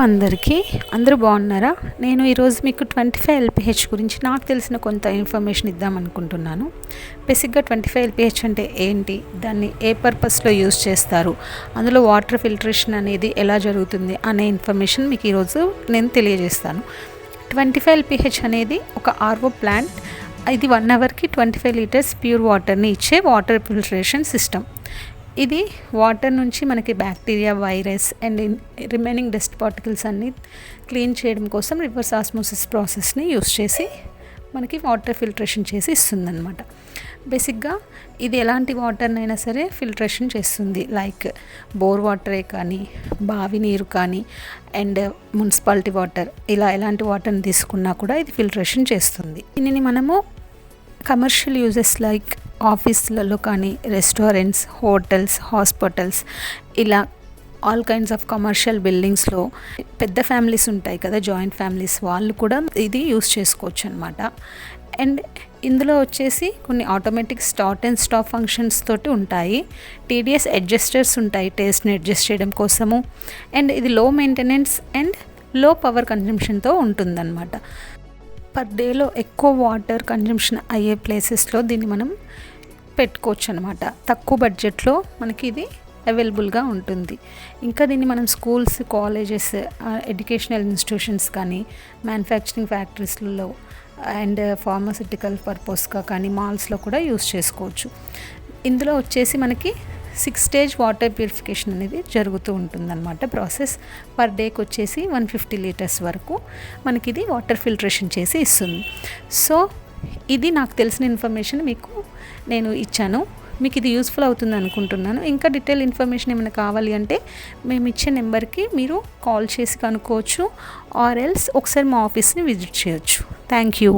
అందరికీ అందరూ బాగున్నారా? నేను ఈరోజు మీకు 25 LPH గురించి నాకు తెలిసిన కొంత ఇన్ఫర్మేషన్ ఇద్దామనుకుంటున్నాను. బేసిక్గా 25 LPH అంటే ఏంటి, దాన్ని ఏ పర్పస్లో యూజ్ చేస్తారు, అందులో వాటర్ ఫిల్టరేషన్ అనేది ఎలా జరుగుతుంది అనే ఇన్ఫర్మేషన్ మీకు ఈరోజు నేను తెలియజేస్తాను. 25 LPH అనేది ఒక RO ప్లాంట్. ఇది 1 అవర్కి 25 లీటర్స్ ప్యూర్ వాటర్ని ఇచ్చే వాటర్ ఫిల్టరేషన్ సిస్టమ్. ఇది వాటర్ నుంచి మనకి bacteria, virus and remaining dust particles అన్నీ క్లీన్ చేయడం కోసం రివర్స్ ఆస్మోసిస్ ప్రాసెస్ని యూస్ చేసి మనకి వాటర్ ఫిల్టరేషన్ చేసి ఇస్తుందన్నమాట. బేసిక్గా ఇది ఎలాంటి వాటర్నైనా సరే ఫిల్టరేషన్ చేస్తుంది. లైక్ బోర్ వాటరే కానీ, బావి నీరు కానీ అండ్ మున్సిపాలిటీ వాటర్, ఇలా ఎలాంటి వాటర్ని తీసుకున్నా కూడా ఇది ఫిల్టరేషన్ చేస్తుంది. దీనిని మనము కమర్షియల్ యూజెస్ లైక్ ఆఫీస్లలో కానీ, రెస్టారెంట్స్, హోటల్స్, హాస్పిటల్స్, ఇలా ఆల్ కైండ్స్ ఆఫ్ కమర్షియల్ బిల్డింగ్స్లో పెద్ద ఫ్యామిలీస్ ఉంటాయి కదా, జాయింట్ ఫ్యామిలీస్, వాళ్ళు కూడా ఇది యూస్ చేసుకోవచ్చు అనమాట. అండ్ ఇందులో వచ్చేసి కొన్ని automatic start and stop functions తోటి ఉంటాయి. TDS అడ్జస్టర్స్ ఉంటాయి టేస్ట్ని అడ్జస్ట్ చేయడం కోసము. అండ్ ఇది లో మెయింటెనెన్స్ అండ్ లో పవర్ కన్జంప్షన్తో ఉంటుందన్నమాట. పర్ డేలో ఎక్కువ వాటర్ కన్జంప్షన్ అయ్యే ప్లేసెస్లో దీన్ని మనం పెట్టుకోవచ్చు అనమాట. తక్కువ బడ్జెట్లో మనకి ఇది అవైలబుల్గా ఉంటుంది. ఇంకా దీన్ని మనం స్కూల్స్, కాలేజెస్, ఎడ్యుకేషనల్ ఇన్స్టిట్యూషన్స్ కానీ, మ్యానుఫ్యాక్చరింగ్ ఫ్యాక్టరీస్లలో అండ్ ఫార్మాసిటికల్ పర్పస్గా కానీ, మాల్స్లో కూడా యూస్ చేసుకోవచ్చు. ఇందులో వచ్చేసి మనకి 6 స్టేజ్ వాటర్ ప్యూరిఫికేషన్ అనేది జరుగుతూ ఉంటుందన్నమాట. ప్రాసెస్ పర్ డేకి వచ్చేసి 150 లీటర్స్ వరకు మనకి ఇది వాటర్ ఫిల్టరేషన్ చేసి ఇస్తుంది. సో ఇది నాకు తెలిసిన ఇన్ఫర్మేషన్ మీకు నేను ఇచ్చాను. మీకు ఇది యూస్ఫుల్ అవుతుంది అనుకుంటున్నాను. ఇంకా డీటెయిల్ ఇన్ఫర్మేషన్ ఏమైనా కావాలి అంటే మేము ఇచ్చే నెంబర్కి మీరు కాల్ చేసి కనుక్కోవచ్చు, ఆర్ ఎల్స్ ఒకసారి మా ఆఫీస్ని విజిట్ చేయొచ్చు. Thank you.